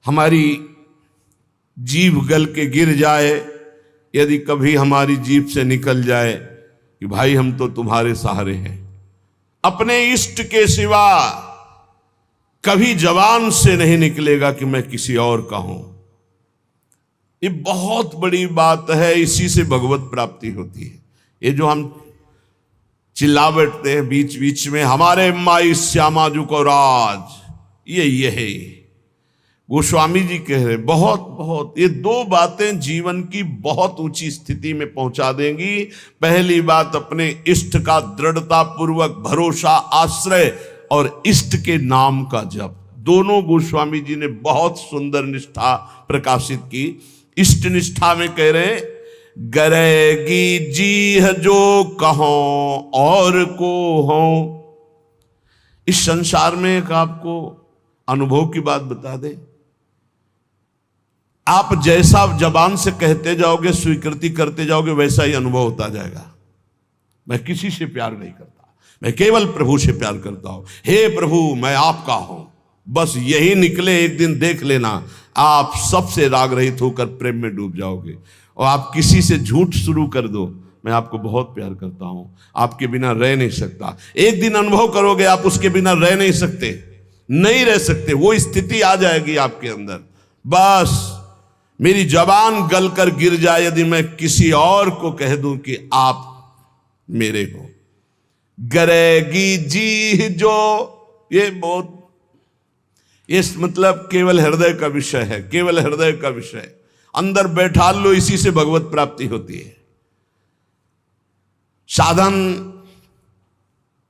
हमारी जीभ गल के गिर जाए, यदि कभी हमारी जीभ से निकल जाए कि भाई हम तो तुम्हारे सहारे हैं, अपने इष्ट के सिवा कभी जबान से नहीं निकलेगा कि मैं किसी और का हूं। ये बहुत बड़ी बात है, इसी से भगवत प्राप्ति होती है। ये जो हम चिल्ला बैठते हैं बीच बीच में, हमारे माई श्यामा जू को राज, ये है गोस्वामी जी कह रहे बहुत बहुत, ये दो बातें जीवन की बहुत ऊंची स्थिति में पहुंचा देंगी। पहली बात अपने इष्ट का दृढ़ता पूर्वक भरोसा, आश्रय, और इष्ट के नाम का जप। दोनों गोस्वामी जी ने बहुत सुंदर निष्ठा प्रकाशित की। इष्ट निष्ठा में कह रहे गरेगी जीह जो कहो और को हो। इस संसार में एक आपको अनुभव की बात बता दे, आप जैसा जबान से कहते जाओगे, स्वीकृति करते जाओगे, वैसा ही अनुभव होता जाएगा। मैं किसी से प्यार नहीं करता, मैं केवल प्रभु से प्यार करता हूं। हे प्रभु मैं आपका हूं, बस यही निकले, एक दिन देख लेना आप सबसे राग रहित होकर प्रेम में डूब जाओगे। और आप किसी से झूठ शुरू कर दो, मैं आपको बहुत प्यार करता हूं, आपके बिना रह नहीं सकता, एक दिन अनुभव करोगे आप उसके बिना रह नहीं सकते, नहीं रह सकते। वो स्थिति आ जाएगी आपके अंदर। बस मेरी जबान गल कर गिर जाए यदि मैं किसी और को कह दूं कि आप मेरे हो। गरेगी जी जो, ये बहुत, ये मतलब केवल हृदय का विषय है, केवल हृदय का विषय। अंदर बैठा लो, इसी से भगवत प्राप्ति होती है। साधन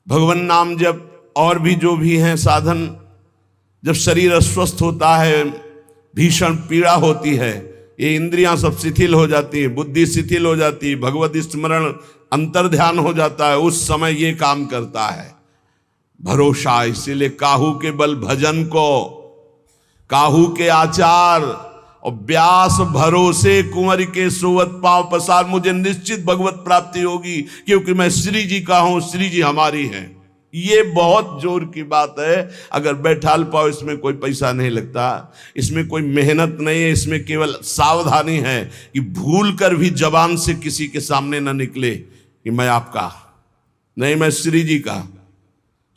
भगवान नाम जब और भी जो भी हैं साधन, जब शरीर अस्वस्थ होता है, भीषण पीड़ा होती है, ये इंद्रियां सब शिथिल हो जाती है, बुद्धि शिथिल हो जाती है, भगवत स्मरण अंतर ध्यान हो जाता है, उस समय ये काम करता है भरोसा। इसीलिए काहू के बल भजन को, काहू के आचार और व्यास भरोसे कुंवर के सोवत पांव पसार। मुझे निश्चित भगवत प्राप्ति होगी क्योंकि मैं श्री जी का हूं, श्री जी हमारी हैं। ये बहुत जोर की बात है। अगर बैठाल पाओ, इसमें कोई पैसा नहीं लगता, इसमें कोई मेहनत नहीं है, इसमें केवल सावधानी है कि भूल कर भी जबान से किसी के सामने ना निकले कि मैं आपका नहीं, मैं श्री जी का,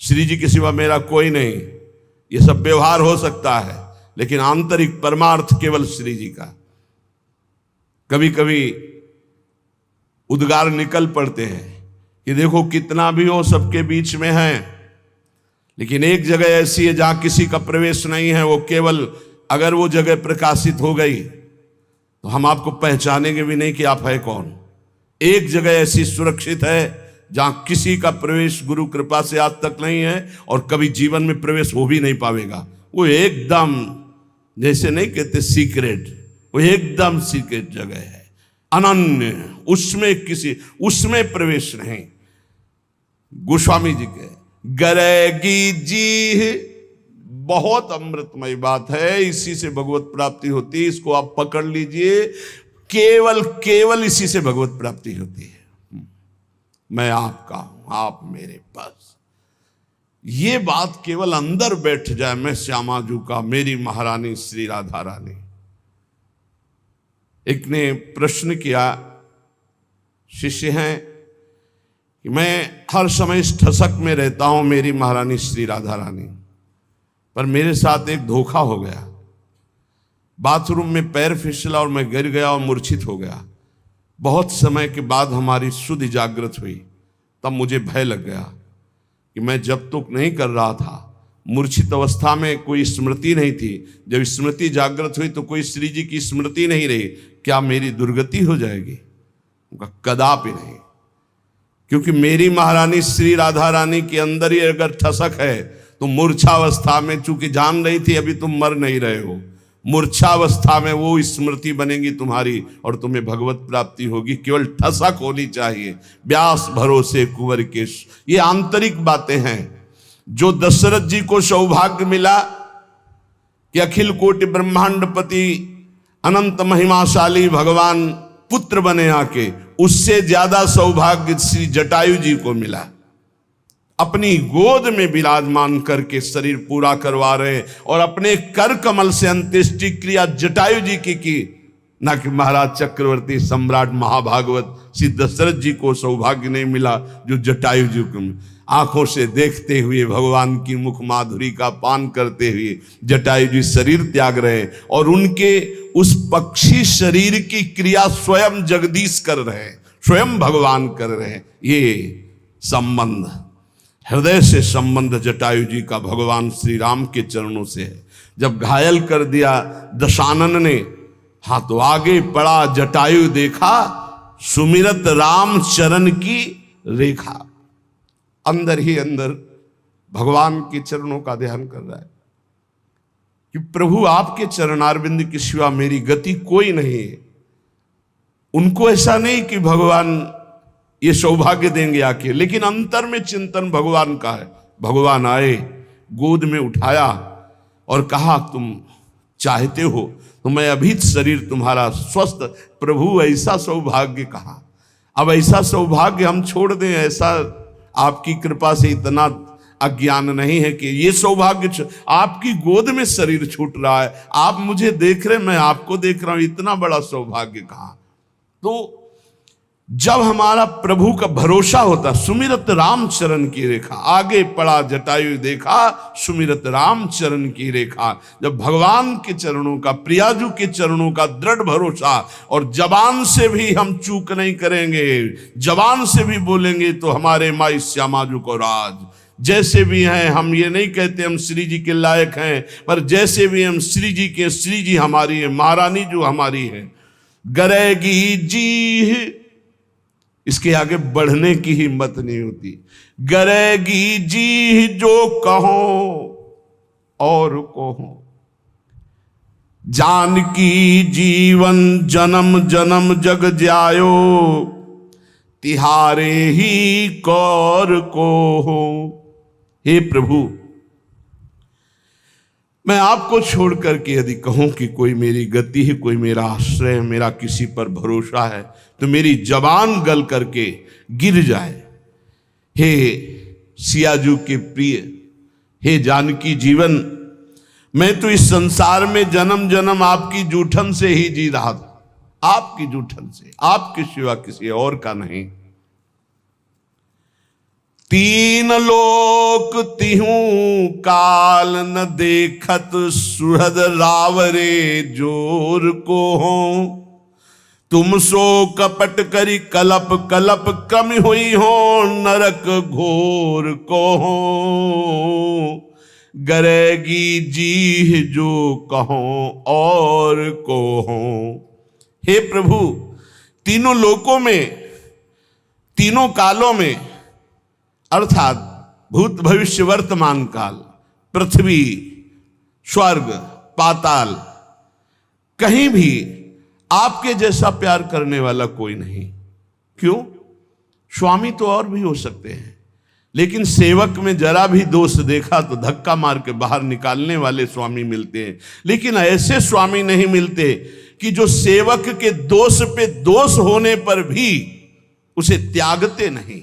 श्री जी के सिवा मेरा कोई नहीं। ये सब व्यवहार हो सकता है, लेकिन आंतरिक परमार्थ केवल श्री जी का। कभी कभी उद्गार निकल पड़ते हैं कि देखो कितना भी हो सबके बीच में है, लेकिन एक जगह ऐसी है जहां किसी का प्रवेश नहीं है। वो केवल अगर वो जगह प्रकाशित हो गई तो हम आपको पहचानेंगे भी नहीं कि आप है कौन। एक जगह ऐसी सुरक्षित है जहां किसी का प्रवेश गुरु कृपा से आज तक नहीं है और कभी जीवन में प्रवेश हो भी नहीं पाएगा। वो एकदम जैसे नहीं कहते सीक्रेट, वो एकदम सीक्रेट जगह है, अनन्य, उसमें प्रवेश नहीं। गोस्वामी जी के गरेगी जी, बहुत अमृतमय बात है, इसी से भगवत प्राप्ति होती है। इसको आप पकड़ लीजिए, केवल इसी से भगवत प्राप्ति होती है। मैं आपका हूं, आप मेरे पास। ये बात केवल अंदर बैठ जाए, मैं श्यामा जू का, मेरी महारानी श्री राधा रानी। एक ने प्रश्न किया, शिष्य हैं कि मैं हर समय इस ठसक में रहता हूं, मेरी महारानी श्री राधा रानी, पर मेरे साथ एक धोखा हो गया। बाथरूम में पैर फिसला और मैं गिर गया और मूर्छित हो गया। बहुत समय के बाद हमारी शुद्ध जागृत हुई, तब मुझे भय लग गया कि मैं जब तक नहीं कर रहा था, मूर्छित अवस्था में कोई स्मृति नहीं थी, जब स्मृति जागृत हुई तो कोई श्री जी की स्मृति नहीं रही, क्या मेरी दुर्गति हो जाएगी? उनका कदापि नहीं, क्योंकि मेरी महारानी श्री राधा रानी के अंदर ही अगर ठसक है तो मूर्छावस्था में, चूंकि जान रही थी अभी तुम मर नहीं रहे हो, मूर्छावस्था में वो स्मृति बनेगी तुम्हारी और तुम्हें भगवत प्राप्ति होगी। केवल ठसक होनी चाहिए, व्यास भरोसे कुंवर के। ये आंतरिक बातें हैं जो दशरथ जी को सौभाग्य मिला कि अखिल कोटि ब्रह्मांडपति अनंत महिमाशाली भगवान पुत्र बने आके, उससे ज्यादा सौभाग्य श्री जटायु जी को मिला। अपनी गोद में विराजमान करके शरीर पूरा करवा रहे हैं। और अपने कर कमल से अंत्येष्टि क्रिया जटायु जी की ना कि महाराज चक्रवर्ती सम्राट महाभागवत श्री दशरथ जी को सौभाग्य नहीं मिला जो जटायु जी को आंखों से देखते हुए भगवान की मुख माधुरी का पान करते हुए जटायु जी शरीर त्याग रहे हैं। और उनके उस पक्षी शरीर की क्रिया स्वयं जगदीश कर रहे हैं, स्वयं भगवान कर रहे हैं। ये संबंध, हृदय से संबंध जटायु जी का भगवान श्री राम के चरणों से है। जब घायल कर दिया दशानन ने, हाँ तो आगे पड़ा जटायु देखा, सुमिरत राम चरण की रेखा। अंदर ही अंदर भगवान के चरणों का ध्यान कर रहा है कि प्रभु आपके चरणारविंद के सिवा मेरी गति कोई नहीं है। उनको ऐसा नहीं कि भगवान ये सौभाग्य देंगे आके, लेकिन अंतर में चिंतन भगवान का है। भगवान आए, गोद में उठाया और कहा तुम चाहते हो तो मैं अभी शरीर तुम्हारा स्वस्थ। प्रभु ऐसा सौभाग्य कहा, अब ऐसा सौभाग्य हम छोड़ दें? ऐसा आपकी कृपा से इतना अज्ञान नहीं है कि ये सौभाग्य आपकी गोद में शरीर छूट रहा है, आप मुझे देख रहे, मैं आपको देख रहा हूं, इतना बड़ा सौभाग्य कहां? तो जब हमारा प्रभु का भरोसा होता, सुमिरत राम चरण की रेखा, आगे पड़ा जटायु देखा सुमिरत राम चरण की रेखा। जब भगवान के चरणों का, प्रियाजू के चरणों का दृढ़ भरोसा, और जबान से भी हम चूक नहीं करेंगे, जबान से भी बोलेंगे तो हमारे माई श्यामाजू को राज। जैसे भी हैं, हम ये नहीं कहते हम श्री जी के लायक हैं, पर जैसे भी हम श्री जी के, श्री जी हमारी है, महारानी जो हमारी है। गरेगी जी, इसके आगे बढ़ने की हिम्मत नहीं होती। गरेगी जी जो कहो और कहो, जानकी जीवन जन्म जन्म जग जायो, तिहारे ही कौर को हो। हे प्रभु, मैं आपको छोड़ करके यदि कहूं कि कोई मेरी गति है, कोई मेरा आश्रय है, मेरा किसी पर भरोसा है, तो मेरी जबान गल करके गिर जाए। हे सियाजू के प्रिय, हे जानकी जीवन, मैं तो इस संसार में जन्म जन्म आपकी जूठन से ही जी रहा था, आपकी जूठन से, आपके सिवा किसी और का नहीं। तीन लोक तिहूं काल न देखत, सुहृद रावरे जोर को हो। तुम सो कपट करी कलप कलप, कम हुई हो नरक घोर को हो। गरेगी जी जो कहो और को हो। हे प्रभु, तीनों लोकों में, तीनों कालों में, अर्थात भूत भविष्य वर्तमान काल, पृथ्वी, स्वर्ग, पाताल, कहीं भी आपके जैसा प्यार करने वाला कोई नहीं। क्यों? स्वामी तो और भी हो सकते हैं, लेकिन सेवक में जरा भी दोष देखा तो धक्का मार के बाहर निकालने वाले स्वामी मिलते हैं। लेकिन ऐसे स्वामी नहीं मिलते कि जो सेवक के दोष पे दोष होने पर भी उसे त्यागते नहीं।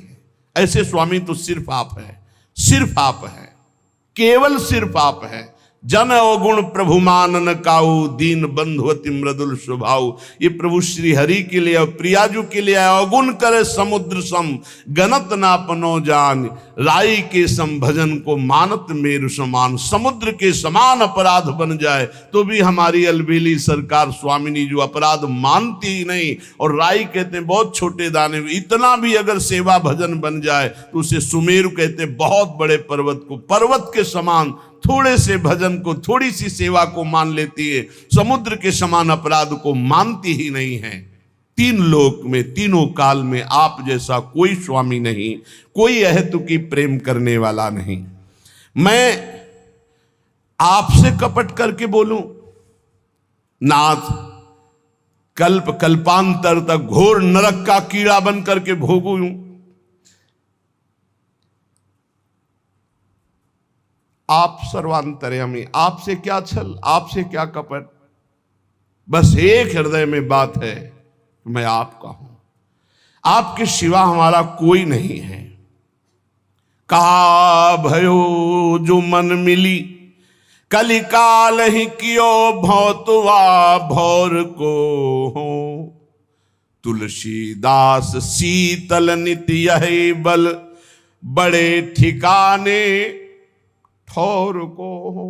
ऐसे स्वामी तो सिर्फ आप है, सिर्फ आप है, केवल सिर्फ आप है। जन अवगुण प्रभु मानन काऊ, दीन बंधु अति मृदुल स्वभाव। ये प्रभु श्री हरि के लिए और प्रियाजू के लिए अवगुण करे समुद्र सम, गनत ना पनो जान। राई के सम भजन को मानत मेरु समान। समुद्र के समान अपराध बन जाए तो भी हमारी अलबेली सरकार स्वामिनी जो अपराध मानती ही नहीं। और राई कहते हैं बहुत छोटे दाने, इतना भी अगर सेवा भजन बन जाए तो उसे सुमेरु कहते हैं, बहुत बड़े पर्वत को। पर्वत के समान थोड़े से भजन को, थोड़ी सी सेवा को मान लेती है, समुद्र के समान अपराध को मानती ही नहीं है। तीन लोक में, तीनों काल में आप जैसा कोई स्वामी नहीं, कोई अहेतुकी प्रेम करने वाला नहीं। मैं आपसे कपट करके बोलूं, नाथ कल्प कल्पांतर तक घोर नरक का कीड़ा बन करके भोगूं। आप सर्वांतर्यामी, आपसे क्या छल, आपसे क्या कपट। बस एक हृदय में बात है, मैं आपका हूं, आपके सिवा हमारा कोई नहीं है। कहा भयो जो मन मिली, कलिकाल ही कियो भौतुआ भौर को हो। तुलसीदास शीतल नित्य यही बल, बड़े ठिकाने ठौर को हो।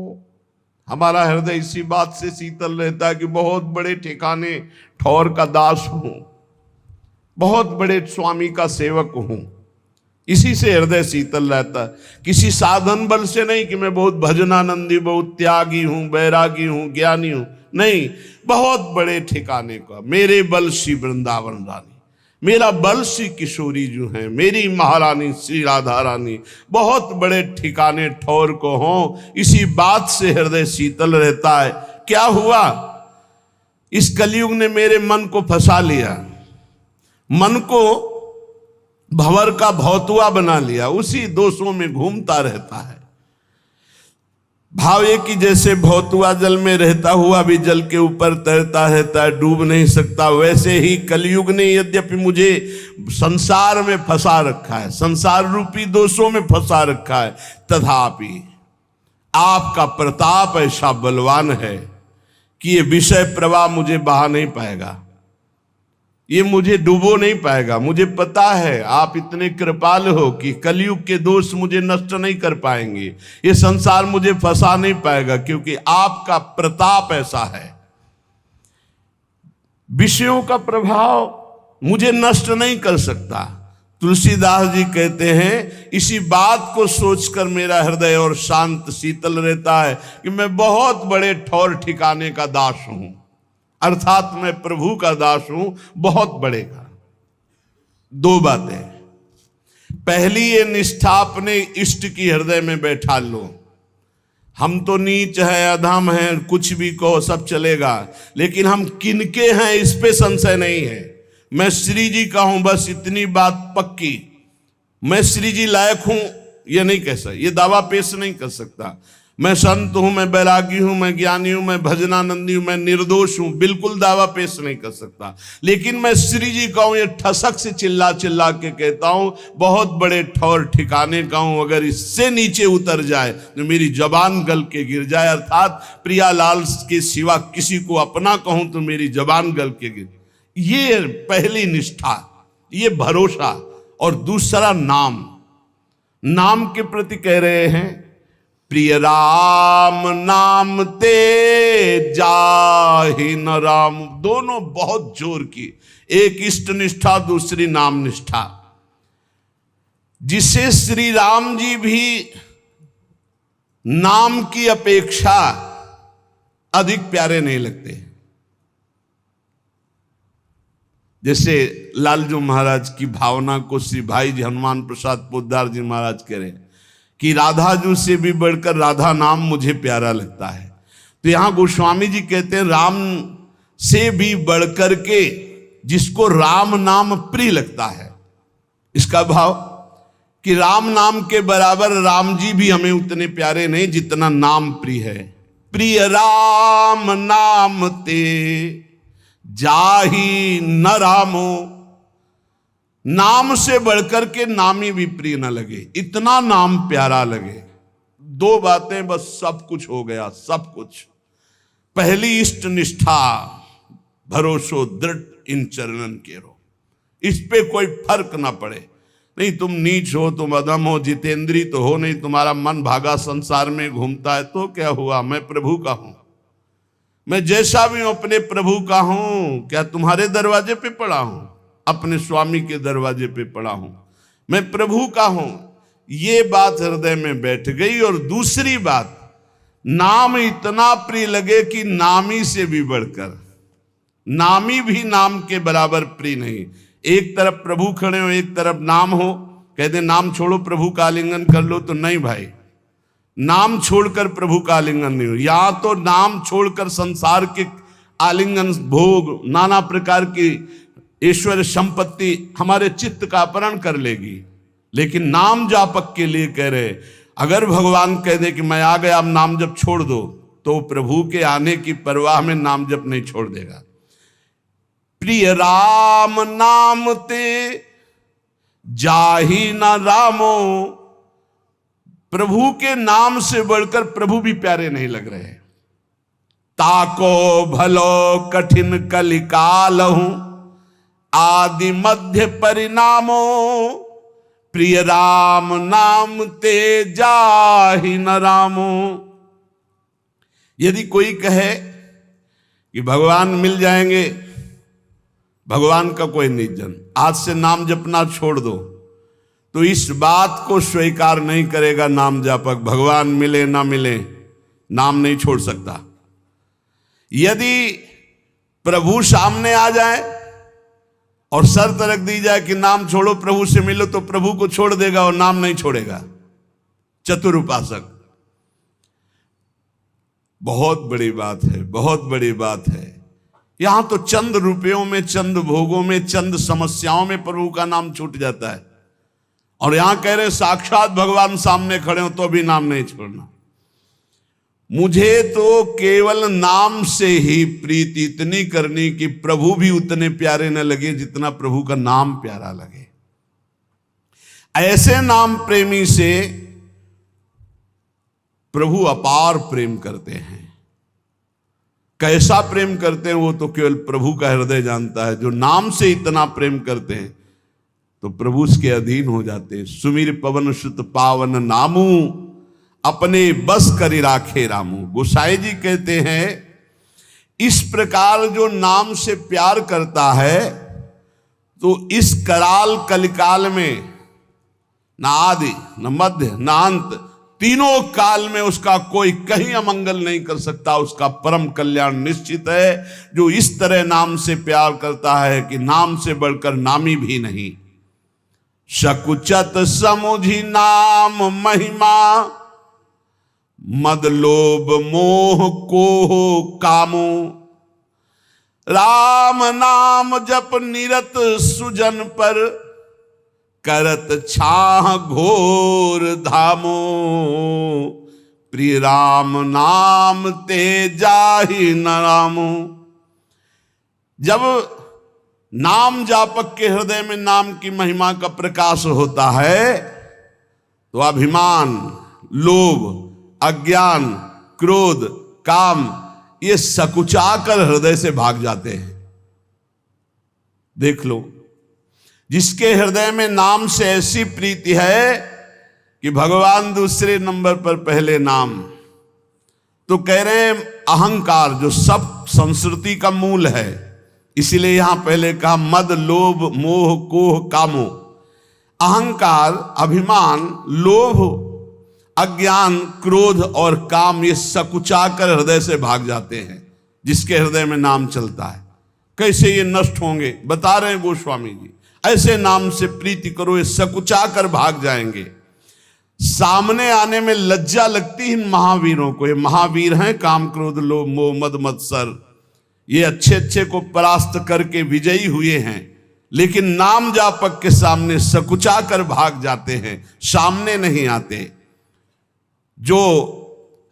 हमारा हृदय इसी बात से शीतल रहता है कि बहुत बड़े ठिकाने ठौर का दास हूं, बहुत बड़े स्वामी का सेवक हूं। इसी से हृदय शीतल रहता है, किसी साधन बल से नहीं कि मैं बहुत भजनानंदी, बहुत त्यागी हूं, बैरागी हूं, ज्ञानी हूं, नहीं, बहुत बड़े ठिकाने का। मेरे बल श्री वृंदावन रानी, मेरा बल श्री किशोरी जो है, मेरी महारानी श्री राधा रानी, बहुत बड़े ठिकाने ठौर को हो। इसी बात से हृदय शीतल रहता है। क्या हुआ, इस कलयुग ने मेरे मन को फंसा लिया, मन को भंवर का भौतुआ बना लिया, उसी दोषों में घूमता रहता है। भाव ये कि जैसे भौतुआ जल में रहता हुआ भी जल के ऊपर तैरता रहता है, डूब नहीं सकता, वैसे ही कलयुग ने यद्यपि मुझे संसार में फंसा रखा है, संसार रूपी दोषों में फंसा रखा है, तथापि आपका प्रताप ऐसा बलवान है कि ये विषय प्रवाह मुझे बहा नहीं पाएगा, ये मुझे डुबो नहीं पाएगा। मुझे पता है आप इतने कृपाल हो कि कलयुग के दोष मुझे नष्ट नहीं कर पाएंगे, ये संसार मुझे फंसा नहीं पाएगा, क्योंकि आपका प्रताप ऐसा है। विषयों का प्रभाव मुझे नष्ट नहीं कर सकता। तुलसीदास जी कहते हैं, इसी बात को सोचकर मेरा हृदय और शांत शीतल रहता है कि मैं बहुत बड़े ठौर ठिकाने का दास हूं, अर्थात मैं प्रभु का दास हूं, बहुत बड़े का। दो बातें, पहली ये निष्ठा अपने इष्ट की हृदय में बैठा लो। हम तो नीच है, अधम है, कुछ भी कहो सब चलेगा, लेकिन हम किनके हैं इस पे संशय नहीं है। मैं श्री जी का हूं, बस इतनी बात पक्की। मैं श्री जी लायक हूं ये नहीं कह सकता, ये दावा पेश नहीं कर सकता। मैं संत हूं, मैं बैरागी हूं, मैं ज्ञानी हूं, मैं भजनानंदी हूं, मैं निर्दोष हूं, बिल्कुल दावा पेश नहीं कर सकता। लेकिन मैं श्री जी का हूं, ये ठसक से चिल्ला चिल्ला के कहता हूं, बहुत बड़े ठौर ठिकाने का हूं। अगर इससे नीचे उतर जाए तो मेरी जबान गल के गिर जाए, अर्थात प्रियालाल के सिवा किसी को अपना कहूं तो मेरी जबान गल के गिर। ये पहली निष्ठा, ये भरोसा। और दूसरा नाम, नाम के प्रति कह रहे हैं, प्रिय राम नाम ते जाहि न राम। दोनों बहुत जोर की, एक इष्ट निष्ठा, दूसरी नाम निष्ठा, जिसे श्री राम जी भी नाम की अपेक्षा अधिक प्यारे नहीं लगते। जैसे लालजू महाराज की भावना को श्री भाई जी हनुमान प्रसाद पोद्दार जी महाराज कह रहे हैं कि राधा जू से भी बढ़कर राधा नाम मुझे प्यारा लगता है। तो यहां गोस्वामी जी कहते हैं, राम से भी बढ़कर के जिसको राम नाम प्रिय लगता है। इसका भाव कि राम नाम के बराबर राम जी भी हमें उतने प्यारे नहीं जितना नाम प्रिय है। प्रिय राम नाम ते जाहि न रामो, नाम से बढ़कर के नामी भी प्रिय न लगे, इतना नाम प्यारा लगे। दो बातें बस सब कुछ हो गया, सब कुछ। पहली इष्ट निष्ठा, भरोसो दृढ़ इन चरणन केरो, इस पे कोई फर्क ना पड़े। नहीं तुम नीच हो, तुम अधम हो, जितेंद्री तो हो नहीं, तुम्हारा मन भागा संसार में घूमता है, तो क्या हुआ, मैं प्रभु का हूं। मैं जैसा भी हूं अपने प्रभु का हूं। क्या तुम्हारे दरवाजे पे पड़ा हूं? अपने स्वामी के दरवाजे पे पड़ा हूं, मैं प्रभु का हूं। ये बात हृदय में बैठ गई। और दूसरी बात, नाम इतना प्रिय लगे कि नामी से भी बढ़कर, नामी भी नाम के बराबर प्रिय नहीं। एक तरफ प्रभु खड़े हो, एक तरफ नाम हो, कहते नाम छोड़ो प्रभु का आलिंगन कर लो, तो नहीं भाई, नाम छोड़कर प्रभु का आलिंगन नहीं हो। या तो नाम छोड़कर संसार के आलिंगन, भोग, नाना प्रकार की ईश्वर संपत्ति हमारे चित्त का अपहरण कर लेगी। लेकिन नाम जापक के लिए कह रहे, अगर भगवान कह दे कि मैं आ गया, अब नाम जप छोड़ दो, तो प्रभु के आने की परवाह में नाम जप नहीं छोड़ देगा। प्रिय राम नाम ते जाहि न रामो, प्रभु के नाम से बढ़कर प्रभु भी प्यारे नहीं लग रहे। ताको भलो कठिन कलिकालहूं आदि मध्य परिणामो प्रिय राम नाम ते जाहि न रामो। यदि कोई कहे कि भगवान मिल जाएंगे, भगवान का कोई निजन, आज से नाम जपना छोड़ दो, तो इस बात को स्वीकार नहीं करेगा नाम जापक। भगवान मिले ना मिले, नाम नहीं छोड़ सकता। यदि प्रभु सामने आ जाए और शर्त रख दी जाए कि नाम छोड़ो प्रभु से मिलो, तो प्रभु को छोड़ देगा और नाम नहीं छोड़ेगा। चतुर उपासक। बहुत बड़ी बात है, बहुत बड़ी बात है। यहां तो चंद रुपयों में, चंद भोगों में, चंद समस्याओं में प्रभु का नाम छूट जाता है, और यहां कह रहे साक्षात भगवान सामने खड़े हो तो भी नाम नहीं छोड़ना। मुझे तो केवल नाम से ही प्रीति इतनी करनी कि प्रभु भी उतने प्यारे न लगे जितना प्रभु का नाम प्यारा लगे। ऐसे नाम प्रेमी से प्रभु अपार प्रेम करते हैं। कैसा प्रेम करते हैं वो तो केवल प्रभु का हृदय जानता है। जो नाम से इतना प्रेम करते हैं तो प्रभु उसके अधीन हो जाते हैं। सुमिर पवन सुत पावन नामू अपने बस करी राखे रामू। गोसाई जी कहते हैं इस प्रकार जो नाम से प्यार करता है तो इस कराल कलिकाल में न आदि न मध्य न अंत, तीनों काल में उसका कोई कहीं अमंगल नहीं कर सकता। उसका परम कल्याण निश्चित है। जो इस तरह नाम से प्यार करता है कि नाम से बढ़कर नामी भी नहीं। सकुचत समुझी नाम महिमा मद लोभ मोह को कामो। राम नाम जप निरत सुजन पर करत छाह घोर धामो। प्रिय राम नाम ते जाहि न रामो। जब नाम जापक के हृदय में नाम की महिमा का प्रकाश होता है तो अभिमान, लोभ, अज्ञान, क्रोध, काम ये सकुचाकर हृदय से भाग जाते हैं। देख लो, जिसके हृदय में नाम से ऐसी प्रीति है कि भगवान दूसरे नंबर पर पहले नाम, तो कह रहे हैं अहंकार जो सब संस्कृति का मूल है, इसीलिए यहां पहले कहा मद लोभ मोह कोह कामो। अहंकार, अभिमान, लोभ, अज्ञान, क्रोध और काम ये सकुचाकर हृदय से भाग जाते हैं। जिसके हृदय में नाम चलता है कैसे ये नष्ट होंगे, बता रहे हैं गोस्वामी जी। ऐसे नाम से प्रीति करो, ये सकुचाकर भाग जाएंगे। सामने आने में लज्जा लगती है इन महावीरों को। ये महावीर हैं, काम क्रोध लोभ मोह मद मत्सर, ये अच्छे अच्छे को परास्त करके विजयी हुए हैं, लेकिन नाम जापक के सामने सकुचाकर भाग जाते हैं, सामने नहीं आते। जो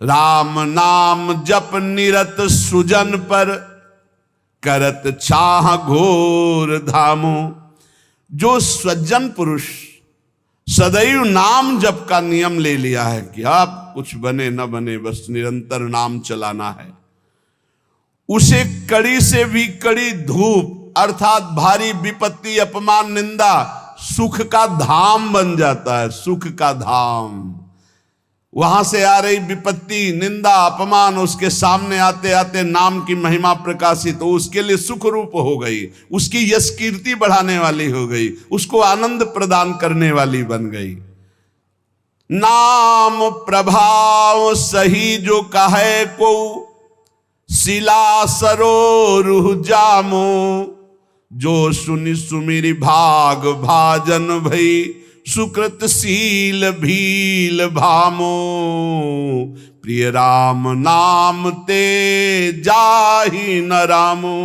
राम नाम जप निरत सुजन पर करत छाह घोर धामो। जो सज्जन पुरुष सदैव नाम जप का नियम ले लिया है कि आप कुछ बने न बने बस निरंतर नाम चलाना है, उसे कड़ी से भी कड़ी धूप अर्थात भारी विपत्ति, अपमान, निंदा सुख का धाम बन जाता है। सुख का धाम, वहां से आ रही विपत्ति, निंदा, अपमान उसके सामने आते आते नाम की महिमा प्रकाशित तो उसके लिए सुख रूप हो गई, उसकी यश कीर्ति बढ़ाने वाली हो गई, उसको आनंद प्रदान करने वाली बन गई। नाम प्रभाव सही जो कहे को शिला सरोरुह जामो। जो सुनि सुमिरि भाग भाजन भई सुकृत शील भील भामो। प्रिय राम नाम ते जाहि न रामो।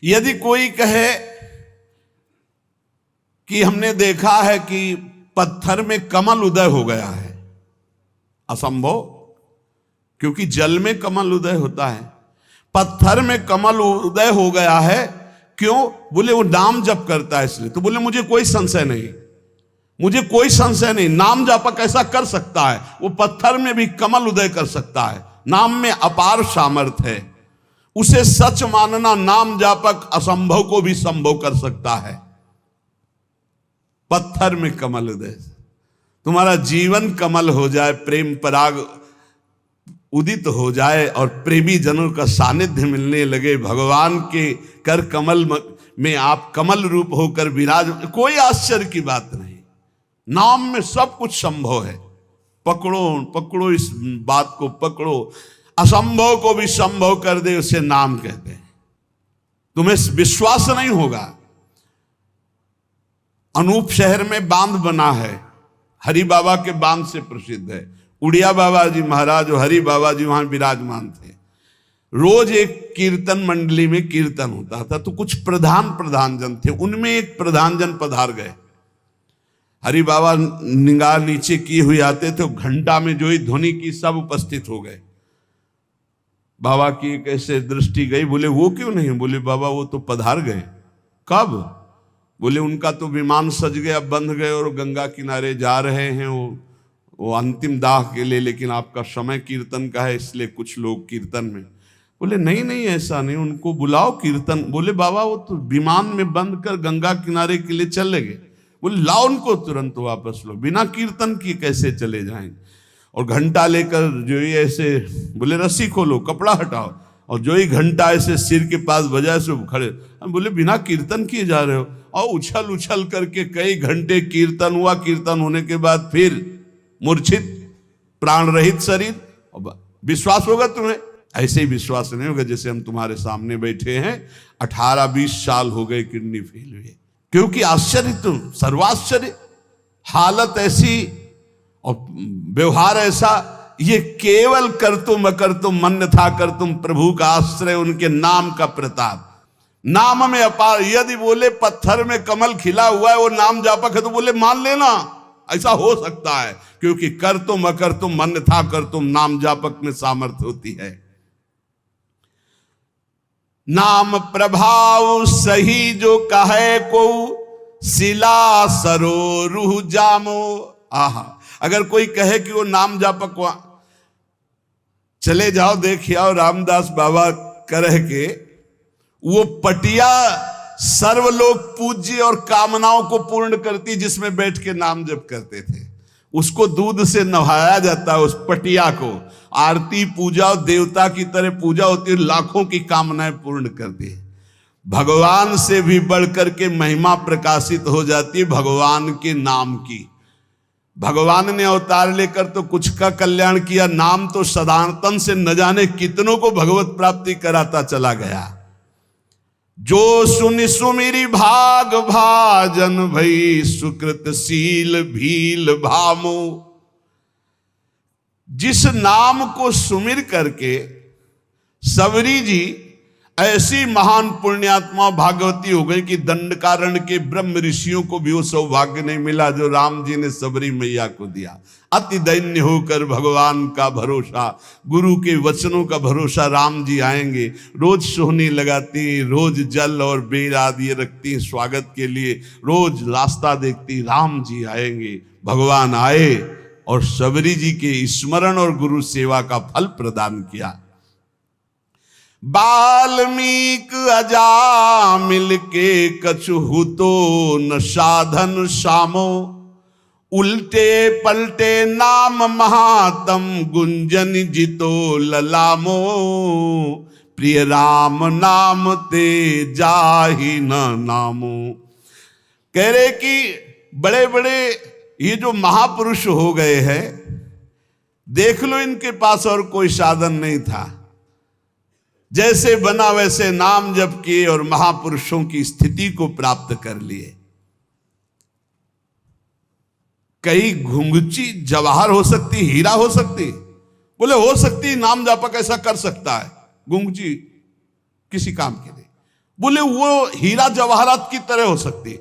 यदि कोई कहे कि हमने देखा है कि पत्थर में कमल उदय हो गया है, असंभव, क्योंकि जल में कमल उदय होता है, पत्थर में कमल उदय हो गया है। क्यों? बोले वो नाम जप करता है इसलिए। तो बोले मुझे कोई संशय नहीं, मुझे कोई संशय नहीं, नाम जापक ऐसा कर सकता है। वो पत्थर में भी कमल उदय कर सकता है। नाम में अपार सामर्थ्य है। उसे सच मानना, नाम जापक असंभव को भी संभव कर सकता है। पत्थर में कमल उदय, तुम्हारा जीवन कमल हो जाए, प्रेम पराग उदित हो जाए और प्रेमी जनों का सानिध्य मिलने लगे, भगवान के कर कमल में आप कमल रूप होकर विराज, कोई आश्चर्य की बात नहीं। नाम में सब कुछ संभव है। पकड़ो पकड़ो, इस बात को पकड़ो। असंभव को भी संभव कर दे, उसे नाम कहते हैं। तुम्हें विश्वास नहीं होगा। अनूप शहर में बांध बना है, हरि बाबा के बांध से प्रसिद्ध है। उड़िया बाबा जी महाराज और हरि बाबा जी वहां विराजमान थे। रोज एक कीर्तन मंडली में कीर्तन होता था, तो कुछ प्रधान जन थे, उनमें एक प्रधान जन पधार गए। हरि बाबा निगाह नीचे किए हुए आते थे, घंटा में जो ही ध्वनि की सब उपस्थित हो गए। बाबा की कैसे दृष्टि गई, बोले वो क्यों नहीं? बोले बाबा वो तो पधार गए। कब? बोले उनका तो विमान सज गया, बंध गए और गंगा किनारे जा रहे हैं वो अंतिम दाह के लिए, लेकिन आपका समय कीर्तन का है इसलिए कुछ लोग कीर्तन में। बोले नहीं नहीं ऐसा नहीं, उनको बुलाओ कीर्तन। बोले बाबा वो तो विमान में बंद कर गंगा किनारे के लिए चले गए। बोले लाओ उनको तुरंत वापस लो, बिना कीर्तन किए कैसे चले जाएंगे? और घंटा लेकर जो ही ऐसे, बोले रस्सी खोलो, कपड़ा हटाओ, और जो ही घंटा ऐसे सिर के पास बजाय से खड़े। बोले बिना कीर्तन किए जा रहे हो? और उछल उछल करके कई घंटे कीर्तन हुआ। कीर्तन होने के बाद फिर मूर्छित, प्राण रहित शरीर। विश्वास होगा तुम्हें? ऐसे ही विश्वास नहीं होगा जैसे हम तुम्हारे सामने बैठे हैं, 18-20 साल हो गए किडनी फेल हुए। क्योंकि आश्चर्य, तुम सर्वाश्चर्य, हालत ऐसी और व्यवहार ऐसा। ये केवल कर तुम अकर तुम मन था कर तुम, प्रभु का आश्रय, उनके नाम का प्रताप। नाम में अपार। यदि बोले पत्थर में कमल खिला हुआ है, वो नाम जापक है, तो बोले मान लेना ऐसा हो सकता है। क्योंकि कर तुम अकर तुम, मन था कर तुम, नाम जापक में सामर्थ्य होती है। नाम प्रभाव सही जो कहे को, सिला सरो रूह जामो। आहा, अगर कोई कहे कि वो नाम जापक, चले जाओ देखिए आओ, रामदास बाबा कह के वो पटिया सर्वलोक पूज्य और कामनाओं को पूर्ण करती, जिसमें बैठ के नाम जप करते थे। उसको दूध से नहाया जाता है, उस पटिया को। आरती पूजा और देवता की तरह पूजा होती है, लाखों की कामनाएं पूर्ण करती है। भगवान से भी बढ़कर के महिमा प्रकाशित हो जाती है भगवान के नाम की। भगवान ने अवतार लेकर तो कुछ का कल्याण किया, नाम तो सदातन से न जाने कितनों को भगवत प्राप्ति कराता चला गया। जो सुनि सुमिरी भाग भाजन भई, सुकृत सील भील भामो। जिस नाम को सुमिर करके सबरी जी ऐसी महान पुण्यात्मा भागवती हो गई कि दंडकारण्य के ब्रह्म ऋषियों को भी वो सौभाग्य नहीं मिला जो राम जी ने सबरी मैया को दिया। अति दैन्य होकर भगवान का भरोसा, गुरु के वचनों का भरोसा, राम जी आएंगे। रोज सोहनी लगाती, रोज जल और बेर आदि रखती स्वागत के लिए, रोज रास्ता देखती, राम जी आएंगे। भगवान आए और सबरी जी के स्मरण और गुरु सेवा का फल प्रदान किया। बाल्मीक अजा मिलके कछु तो न साधन सामो, उल्टे पलटे नाम महातम गुंजन जितो ललामो। प्रिय राम नाम ते जाहि न नामो। कह रहे कि बड़े बड़े ये जो महापुरुष हो गए हैं, देख लो इनके पास और कोई साधन नहीं था, जैसे बना वैसे नाम जप किए और महापुरुषों की स्थिति को प्राप्त कर लिए। कई घुंघची जवाहर हो सकती, हीरा हो सकती, बोले हो सकती, नाम जापक ऐसा कर सकता है घुंघची किसी काम के लिए। बोले वो हीरा जवाहरात की तरह हो सकती।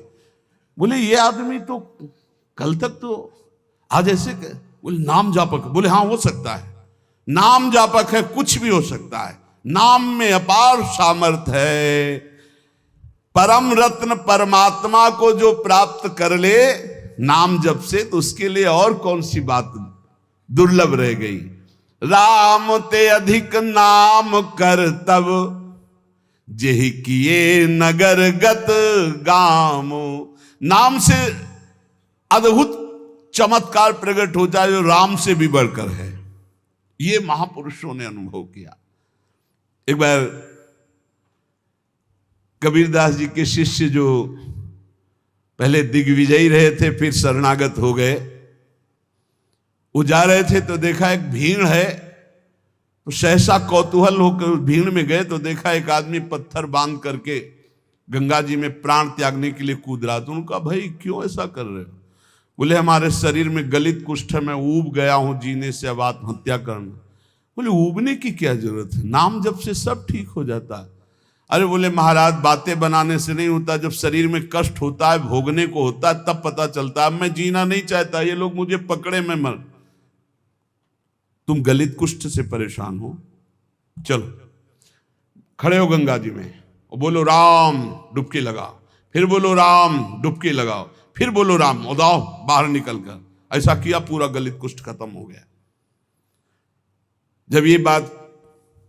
बोले ये आदमी तो कल तक तो आज ऐसे, बोले नाम जापक, बोले हाँ हो सकता है, नाम जापक है, कुछ भी हो सकता है। नाम में अपार सामर्थ्य है। परम रत्न परमात्मा को जो प्राप्त कर ले, नाम जप से, तो उसके लिए और कौन सी बात दुर्लभ रह गई। राम ते अधिक नाम कर तब, जेहि किए नगर गत गामो। नाम से अद्भुत चमत्कार प्रकट होता है जो राम से भी बढ़कर है। ये महापुरुषों ने अनुभव किया। एक बार कबीरदास जी के शिष्य जो पहले दिग्विजयी रहे थे फिर शरणागत हो गए, वो जा रहे थे तो देखा एक भीड़ है, तो सहसा कौतूहल होकर भीड़ में गए तो देखा एक आदमी पत्थर बांध करके गंगा जी में प्राण त्यागने के लिए कूद रहा। तो उनका भाई क्यों ऐसा कर रहे हो? बोले हमारे शरीर में गलित कुष्ठ है, मैं ऊब गया हूं जीने से, अब आत्महत्या करना। बोले ऊबने की क्या जरूरत है, नाम जब से सब ठीक हो जाता है। अरे बोले महाराज बातें बनाने से नहीं होता, जब शरीर में कष्ट होता है, भोगने को होता है, तब पता चलता है। मैं जीना नहीं चाहता, ये लोग मुझे पकड़े मैं मर। तुम गलित कुष्ठ से परेशान हो, चलो खड़े हो गंगा जी में और बोलो राम, डुबकी लगाओ, फिर बोलो राम, डुबकी लगाओ, फिर बोलो राम, उदाओ बाहर निकल कर। ऐसा किया, पूरा गलित कुष्ठ खत्म हो गया। जब ये बात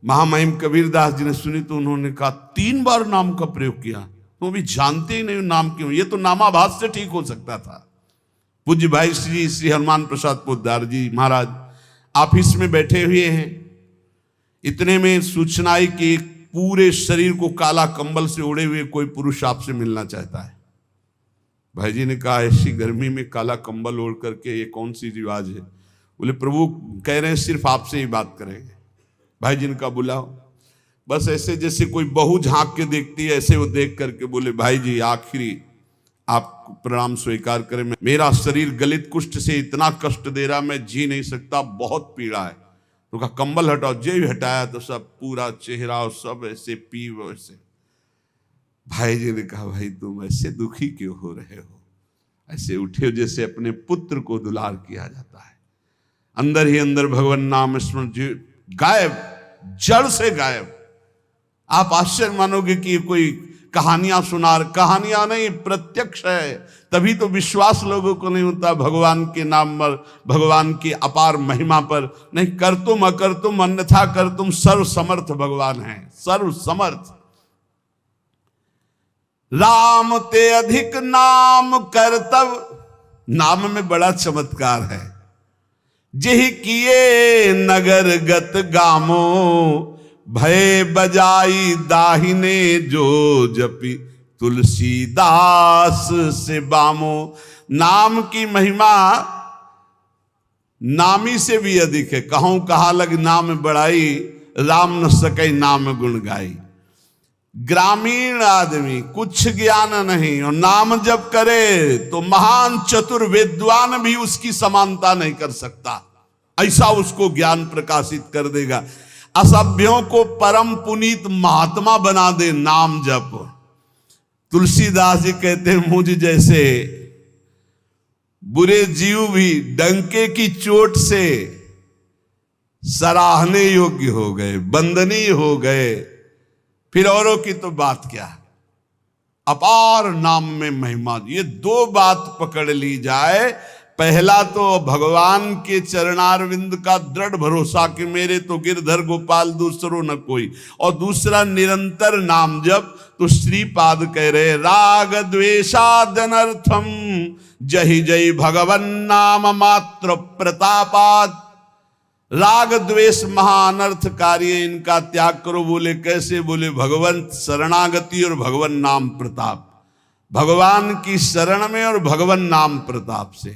महामहिम कबीरदास जी ने सुनी तो उन्होंने कहा 3 बार नाम का प्रयोग किया, तुम अभी जानते ही नहीं नाम क्यों, ये तो नामाभास से ठीक हो सकता था। पूज्य भाई श्री हनुमान प्रसाद पोद्दार जी महाराज ऑफिस में बैठे हुए हैं, इतने में सूचना आई कि पूरे शरीर को काला कंबल से ओढ़े हुए कोई पुरुष आपसे मिलना चाहता है। भाई जी ने कहा ऐसी गर्मी में काला कंबल ओढ़ करके ये कौन सी रिवाज है? बोले प्रभु कह रहे हैं सिर्फ आपसे ही बात करेंगे। भाई जी ने कहा बुलाओ। बस ऐसे जैसे कोई बहू झांक के देखती है ऐसे वो देख करके बोले भाई जी आखिरी आप प्रणाम स्वीकार करें, मेरा शरीर गलित कुष्ठ से इतना कष्ट दे रहा, मैं जी नहीं सकता, बहुत पीड़ा है। तो कहा कंबल हटाओ। जो ही हटाया तो सब पूरा चेहरा और सब ऐसे पी वैसे। भाई जी ने कहा भाई तुम ऐसे दुखी क्यों हो रहे हो? ऐसे उठे हो जैसे अपने पुत्र को दुलार किया जाता है। अंदर ही अंदर भगवान नाम स्मरण गायब, जड़ से गायब। आप आश्चर्य मानोगे कि कोई कहानियां सुना, कहानियां नहीं प्रत्यक्ष है। तभी तो विश्वास लोगों को नहीं होता भगवान के नाम पर, भगवान की अपार महिमा पर। नहीं कर तुम अकर तुम अन्यथा कर तुम, सर्व समर्थ भगवान है, सर्व समर्थ। राम ते अधिक नाम कर तब, नाम में बड़ा चमत्कार है। जेहि किए नगर गत गामो, भय बजाई दाहिने जो जपी, तुलसीदास से बामो। नाम की महिमा नामी से भी अधिक है। कहूं कहा लग नाम बढ़ाई, राम न सके नाम गुण गाई। ग्रामीण आदमी कुछ ज्ञान नहीं और नाम जब करे तो महान चतुर विद्वान भी उसकी समानता नहीं कर सकता, ऐसा उसको ज्ञान प्रकाशित कर देगा। असभ्यों को परम पुनीत महात्मा बना दे नाम जप। तुलसीदास जी कहते हैं मुझ जैसे बुरे जीव भी डंके की चोट से सराहने योग्य हो गए, वंदनीय हो गए। फिर औरों की तो बात क्या, अपार नाम में महिमा। ये 2 बात पकड़ ली जाए, पहला तो भगवान के चरणारविंद का दृढ़ भरोसा कि मेरे तो गिरधर गोपाल दूसरो न कोई, और दूसरा निरंतर नाम जप। तो श्रीपाद कह रहे राग द्वेषादनर्थम, जहि जय भगवन नाम मात्र प्रतापात। राग द्वेष महाअनर्थकारी है, इनका त्याग करो। बोले कैसे? बोले भगवंत शरणागति और भगवन नाम प्रताप, भगवान की शरण में और भगवन नाम प्रताप से।